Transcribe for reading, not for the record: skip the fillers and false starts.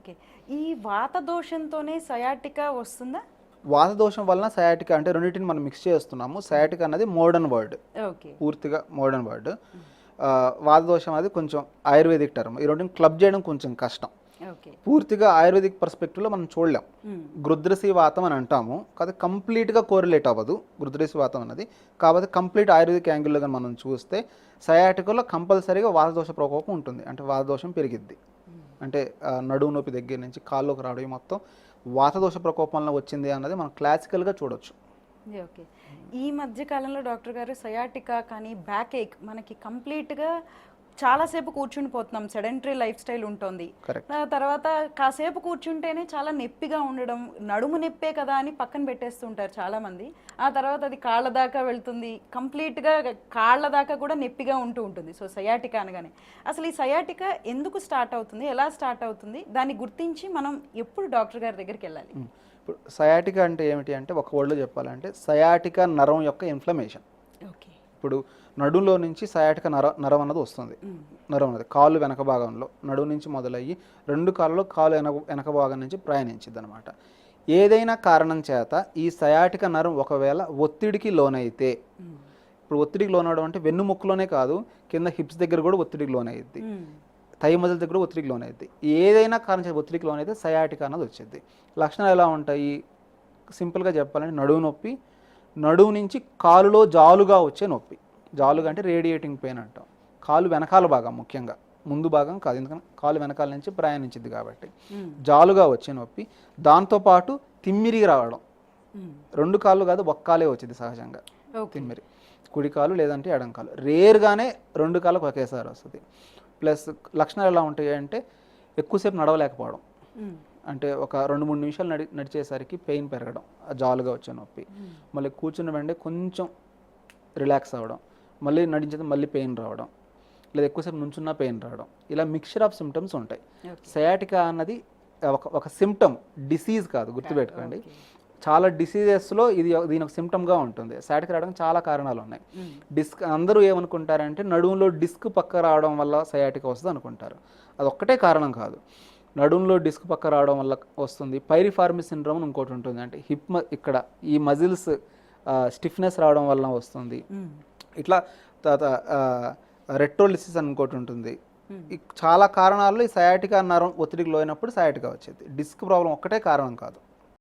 Okay. ఈ వాత దోషంతోనే sciatica వస్తుందా? వాత దోషం వలన సయాటికా అంటే రెండింటిని మనం మిక్స్ చేస్తున్నాము. సయాటికా అన్నది మోడర్న్ వర్డ్, ఓకే. పూర్తిగా మోడర్న్ వర్డ్. వాత దోషం అది కొంచెం ఆయుర్వేదిక్ టర్మ్. ఈ రెండింటిని క్లబ్ చేయడం కొంచెం కష్టం. ఓకే. పూర్తిగా ఆయుర్వేదిక్ పర్స్పెక్టివ్లో మనం చూడలేం. గృద్రసి వాతం అని అంటాము, కాదు కంప్లీట్గా కోరిలేట్ అవ్వదు గృద్రసి వాతం అన్నది. కాబట్టి కంప్లీట్ ఆయుర్వేదిక్ యాంగిల్లో కానీ మనం చూస్తే సయాటికలో కంపల్సరీగా వాతదోష ప్రకోపం ఉంటుంది. అంటే వాతదోషం పెరిగిద్ది. అంటే నడుము నొప్పి దగ్గర నుంచి కాళ్ళలోకి రావడం మొత్తం వాతదోష ప్రకోపంలో వచ్చింది అన్నది మనం క్లాసికల్గా చూడొచ్చు. ఓకే. ఈ మధ్య కాలంలో డాక్టర్ గారు సయాటికా కానీ బ్యాక్ ఏక్ మనకి కంప్లీట్గా చాలాసేపు కూర్చుని పోతున్నాం, సెడెంటరీ లైఫ్ స్టైల్ ఉంటుంది. తర్వాత కాసేపు కూర్చుంటేనే చాలా నొప్పిగా ఉండడం, నడుము నొప్పే కదా అని పక్కన పెట్టేస్తుంటారు చాలామంది. ఆ తర్వాత అది కాళ్ళ దాకా వెళ్తుంది, కంప్లీట్గా కాళ్ళ దాకా కూడా నొప్పిగా ఉంటుంది. సో సయాటికా అనగానే అసలు ఈ సయాటికా ఎందుకు స్టార్ట్ అవుతుంది, ఎలా స్టార్ట్ అవుతుంది, దాన్ని గుర్తించి మనం ఎప్పుడు డాక్టర్ గారి దగ్గరికి వెళ్ళాలి? ఇప్పుడు సయాటికా అంటే ఏమిటి అంటే ఒక వర్డ్లో చెప్పాలంటే సయాటికా నరం యొక్క ఇన్ఫ్లమేషన్. ఓకే. ఇప్పుడు నడుంలో నుంచి సయాటిక నరం అన్నది వస్తుంది. నరం అన్నది కాళ్ళు వెనక భాగంలో నడుము నుంచి మొదలయ్యి రెండు కాళ్ళలో కాలు వెనక భాగం నుంచి ప్రయాణించిద్ది అనమాట. ఏదైనా కారణం చేత ఈ సయాటిక నరం ఒకవేళ ఒత్తిడికి లోనైతే, ఇప్పుడు ఒత్తిడికి లోనవడం అంటే వెన్నుముక్కలోనే కాదు, కింద హిప్స్ దగ్గర కూడా ఒత్తిడికి లోనయ్యిద్ది, థై మజిల్ దగ్గర ఒత్తిడికి లోనైద్ది. ఏదైనా కారణం చేత ఒత్తిడికి లోనైతే సయాటిక అన్నది వచ్చింది. లక్షణాలు ఎలా ఉంటాయి? సింపుల్గా చెప్పాలంటే నడుము నొప్పి, నడుము నుంచి కాలులో జాలుగా వచ్చే నొప్పి. జాలుగా అంటే రేడియేటింగ్ పెయిన్ అంటాం. కాలు వెనకాల భాగం, ముఖ్యంగా ముందు భాగం కాదు, ఎందుకంటే కాలు వెనకాల నుంచి ప్రయాణించింది కాబట్టి జాలుగా వచ్చే నొప్పి. దాంతోపాటు తిమ్మిరికి రావడం, రెండు కాళ్ళు కాదు ఒక్క కాలే వచ్చింది సహజంగా తిమ్మిరి, కుడి కాలు లేదంటే ఎడం కాలు, రేర్గానే రెండు కాళ్ళకు ఒకేసారి వస్తుంది. ప్లస్ లక్షణాలు ఎలా ఉంటాయి అంటే ఎక్కువసేపు నడవలేకపోవడం, అంటే ఒక 2-3 నిమిషాలు నడిచేసరికి పెయిన్ పెరగడం, జాలుగా వచ్చే నొప్పి, మళ్ళీ కూర్చున్న వెంటనే కొంచెం రిలాక్స్ అవ్వడం, మళ్ళీ నడిచేది మళ్ళీ పెయిన్ రావడం, లేదా ఎక్కువసేపు నుంచున్నా పెయిన్ రావడం, ఇలా మిక్చర్ ఆఫ్ సిమ్టమ్స్ ఉంటాయి. సయాటికా అన్నది ఒక సిమ్టమ్, డిసీజ్ కాదు, గుర్తుపెట్టుకోండి. చాలా డిసీజెస్లో దీని ఒక సిమ్టమ్గా ఉంటుంది. సయాటికా రావడానికి చాలా కారణాలు ఉన్నాయి. డిస్క్ అందరూ ఏమనుకుంటారంటే నడుములో డిస్క్ పక్క రావడం వల్ల సయాటికా వస్తుంది అనుకుంటారు. అది ఒక్కటే కారణం కాదు. నడుములో డిస్క్ పక్క రావడం వల్ల వస్తుంది. పైరిఫార్మి సిండ్రోమ్ ఇంకోటి ఉంటుంది, అంటే హిప్ ఇక్కడ ఈ మజిల్స్ స్టిఫ్నెస్ రావడం వల్ల వస్తుంది. ఇట్లా తర్వాత రెట్రోలిసిస్ అని ఇంకోటి ఉంటుంది. చాలా కారణాల్లో ఈ సయాటికా నరం ఒత్తిడికి లోనప్పుడు సయాటికా వచ్చేది. డిస్క్ ప్రాబ్లం ఒక్కటే కారణం కాదు.